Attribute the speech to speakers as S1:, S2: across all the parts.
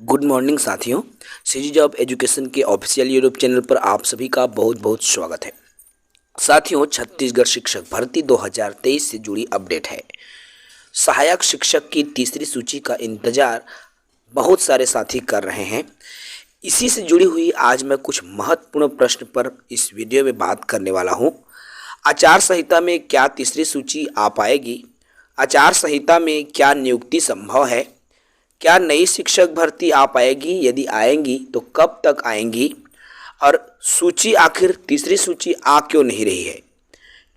S1: Good morning साथियों। CG job education के official YouTube channel पर आप सभी का बहुत बहुत स्वागत है। साथियों, छत्तीसगढ़ शिक्षक भर्ती 2023 से जुड़ी अपडेट है। सहायक शिक्षक की तीसरी सूची का इंतजार बहुत सारे साथी कर रहे हैं। इसी से जुड़ी हुई आज मैं कुछ महत्वपूर्ण प्रश्न पर इस वीडियो में बात करने वाला हूं। आचार संहिता में क्या तीसरी सूची आ पाएगी? आचार संहिता में क्या नियुक्ति संभव है? क्या नई शिक्षक भर्ती आ पाएगी? यदि आएंगी तो कब तक आएंगी? और सूची आखिर तीसरी सूची आ क्यों नहीं रही है?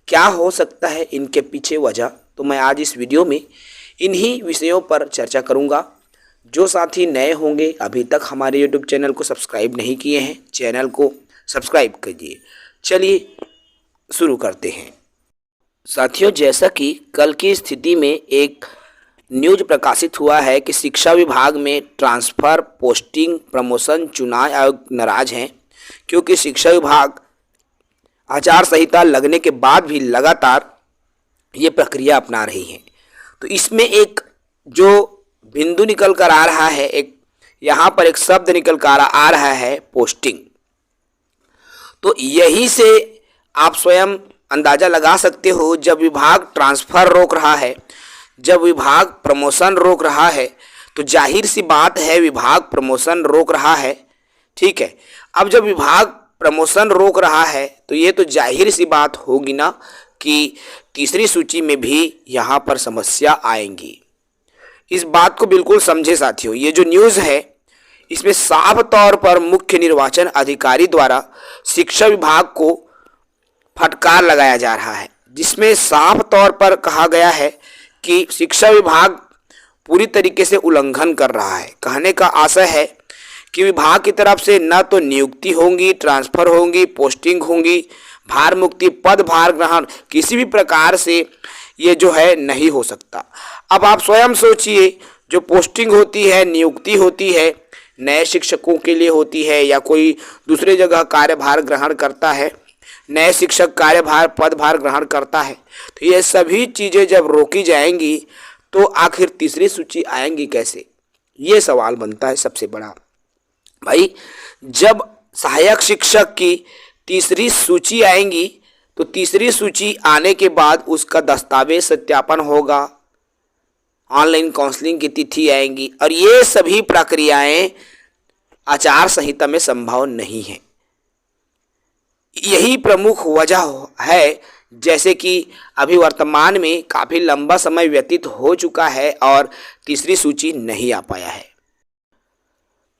S1: क्या हो सकता है इनके पीछे वजह? तो मैं आज इस वीडियो में इन्हीं विषयों पर चर्चा करूंगा। जो साथी नए होंगे, अभी तक हमारे यूट्यूब चैनल को सब्सक्राइब नहीं किए हैं, चैनल को सब्सक्राइब कीजिए। चलिए शुरू करते हैं। साथियों, जैसा कि कल की स्थिति में एक न्यूज प्रकाशित हुआ है कि शिक्षा विभाग में ट्रांसफ़र, पोस्टिंग, प्रमोशन चुनाव आयोग नाराज हैं, क्योंकि शिक्षा विभाग आचार संहिता लगने के बाद भी लगातार ये प्रक्रिया अपना रही है। तो इसमें एक जो बिंदु निकल कर आ रहा है, एक यहाँ पर एक शब्द निकल कर आ रहा है, पोस्टिंग। तो यही से आप स्वयं अंदाजा लगा सकते हो, जब विभाग ट्रांसफ़र रोक रहा है, जब विभाग प्रमोशन रोक रहा है, तो जाहिर सी बात है विभाग प्रमोशन रोक रहा है। ठीक है, अब जब विभाग प्रमोशन रोक रहा है तो ये तो जाहिर सी बात होगी ना कि तीसरी सूची में भी यहाँ पर समस्या आएंगी। इस बात को बिल्कुल समझे साथियों। ये जो न्यूज़ है इसमें साफ तौर पर मुख्य निर्वाचन अधिकारी द्वारा शिक्षा विभाग को फटकार लगाया जा रहा है, जिसमें साफ तौर पर कहा गया है कि शिक्षा विभाग पूरी तरीके से उल्लंघन कर रहा है। कहने का आशय है कि विभाग की तरफ से न तो नियुक्ति होंगी, ट्रांसफ़र होंगी, पोस्टिंग होंगी, भार मुक्ति, पदभार ग्रहण किसी भी प्रकार से ये जो है नहीं हो सकता। अब आप स्वयं सोचिए, जो पोस्टिंग होती है, नियुक्ति होती है, नए शिक्षकों के लिए होती है या कोई दूसरे जगह कार्यभार ग्रहण करता है, नए शिक्षक कार्यभार पदभार ग्रहण करता है, तो ये सभी चीज़ें जब रोकी जाएंगी तो आखिर तीसरी सूची आएंगी कैसे? ये सवाल बनता है सबसे बड़ा। भाई, जब सहायक शिक्षक की तीसरी सूची आएंगी तो तीसरी सूची आने के बाद उसका दस्तावेज सत्यापन होगा, ऑनलाइन काउंसलिंग की तिथि आएंगी, और ये सभी प्रक्रियाएं आचार संहिता में संभव नहीं है। यही प्रमुख वजह है, जैसे कि अभी वर्तमान में काफ़ी लंबा समय व्यतीत हो चुका है और तीसरी सूची नहीं आ पाया है।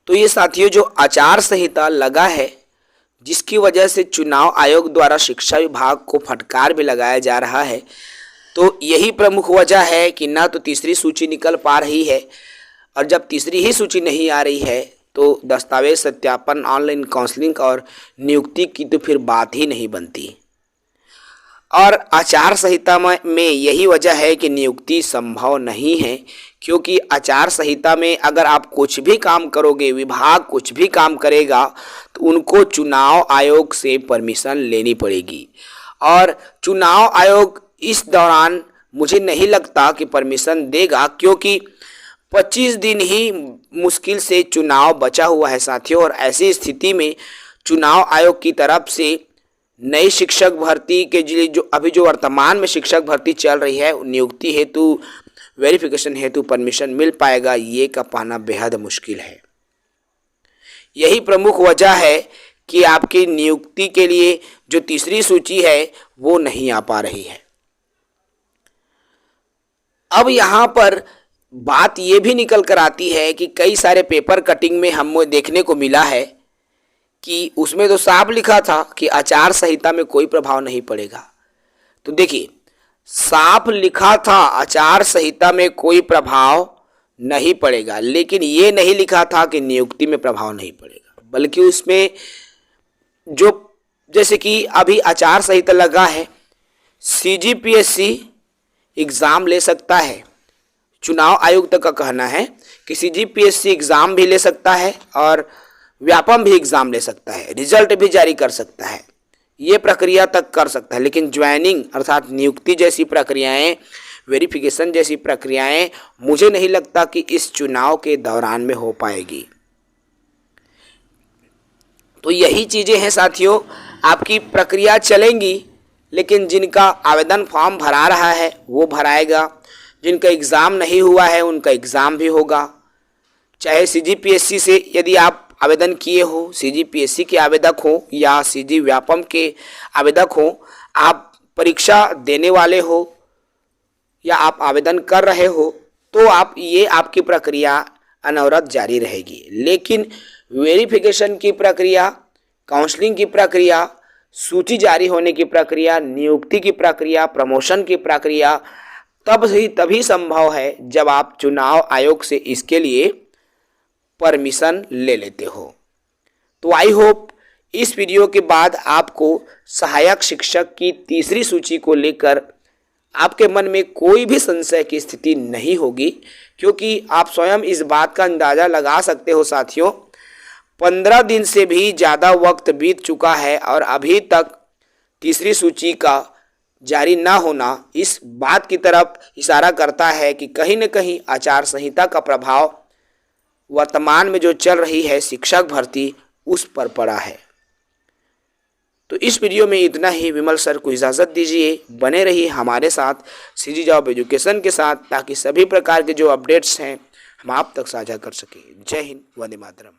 S1: तो ये साथियों, जो आचार संहिता लगा है, जिसकी वजह से चुनाव आयोग द्वारा शिक्षा विभाग को फटकार भी लगाया जा रहा है, तो यही प्रमुख वजह है कि ना तो तीसरी सूची निकल पा रही है, और जब तीसरी ही सूची नहीं आ रही है तो दस्तावेज सत्यापन, ऑनलाइन काउंसलिंग और नियुक्ति की तो फिर बात ही नहीं बनती। और आचार संहिता में यही वजह है कि नियुक्ति संभव नहीं है, क्योंकि आचार संहिता में अगर आप कुछ भी काम करोगे, विभाग कुछ भी काम करेगा, तो उनको चुनाव आयोग से परमिशन लेनी पड़ेगी, और चुनाव आयोग इस दौरान मुझे नहीं लगता कि परमिशन देगा, क्योंकि 25 दिन ही मुश्किल से चुनाव बचा हुआ है साथियों। और ऐसी स्थिति में चुनाव आयोग की तरफ से नई शिक्षक भर्ती के लिए जो वर्तमान में शिक्षक भर्ती चल रही है, नियुक्ति हेतु, वेरिफिकेशन हेतु परमिशन मिल पाएगा, ये का पाना बेहद मुश्किल है। यही प्रमुख वजह है कि आपकी नियुक्ति के लिए जो तीसरी सूची है वो नहीं आ पा रही है। अब यहाँ पर बात ये भी निकल कर आती है कि कई सारे पेपर कटिंग में हमें देखने को मिला है कि उसमें तो साफ लिखा था कि आचार संहिता में कोई प्रभाव नहीं पड़ेगा। तो देखिए, साफ लिखा था आचार संहिता में कोई प्रभाव नहीं पड़ेगा, लेकिन ये नहीं लिखा था कि नियुक्ति में प्रभाव नहीं पड़ेगा, बल्कि उसमें जो, जैसे कि अभी आचार संहिता लगा है, CGPSC एग्ज़ाम ले सकता है। चुनाव आयोग तक का कहना है कि CGPSC एग्ज़ाम भी ले सकता है और व्यापम भी एग्ज़ाम ले सकता है, रिजल्ट भी जारी कर सकता है, ये प्रक्रिया तक कर सकता है, लेकिन ज्वाइनिंग अर्थात नियुक्ति जैसी प्रक्रियाएं वेरिफिकेशन जैसी प्रक्रियाएं मुझे नहीं लगता कि इस चुनाव के दौरान में हो पाएगी। तो यही चीज़ें हैं साथियों, आपकी प्रक्रिया चलेंगी, लेकिन जिनका आवेदन फॉर्म भरा रहा है वो भराएगा, जिनका एग्ज़ाम नहीं हुआ है उनका एग्ज़ाम भी होगा। चाहे CGPSC से यदि आप आवेदन किए हो, CGPSC के आवेदक हो या CG व्यापम के आवेदक हो, आप परीक्षा देने वाले हो या आप आवेदन कर रहे हो, तो आप ये आपकी प्रक्रिया अनवरत जारी रहेगी। लेकिन वेरिफिकेशन की प्रक्रिया, काउंसलिंग की प्रक्रिया, सूची जारी होने की प्रक्रिया, नियुक्ति की प्रक्रिया, प्रमोशन की प्रक्रिया तभी संभव है जब आप चुनाव आयोग से इसके लिए परमिशन ले लेते हो। तो आई होप इस वीडियो के बाद आपको सहायक शिक्षक की तीसरी सूची को लेकर आपके मन में कोई भी संशय की स्थिति नहीं होगी, क्योंकि आप स्वयं इस बात का अंदाज़ा लगा सकते हो साथियों, 15 दिन से भी ज़्यादा वक्त बीत चुका है और अभी तक तीसरी सूची का जारी ना होना इस बात की तरफ इशारा करता है कि कहीं न कहीं आचार संहिता का प्रभाव वर्तमान में जो चल रही है शिक्षक भर्ती उस पर पड़ा है। तो इस वीडियो में इतना ही। विमल सर को इजाज़त दीजिए, बने रहिए हमारे साथ सीजी जॉब एजुकेशन के साथ, ताकि सभी प्रकार के जो अपडेट्स हैं हम आप तक साझा कर सकें। जय हिंद, वंदे मातरम।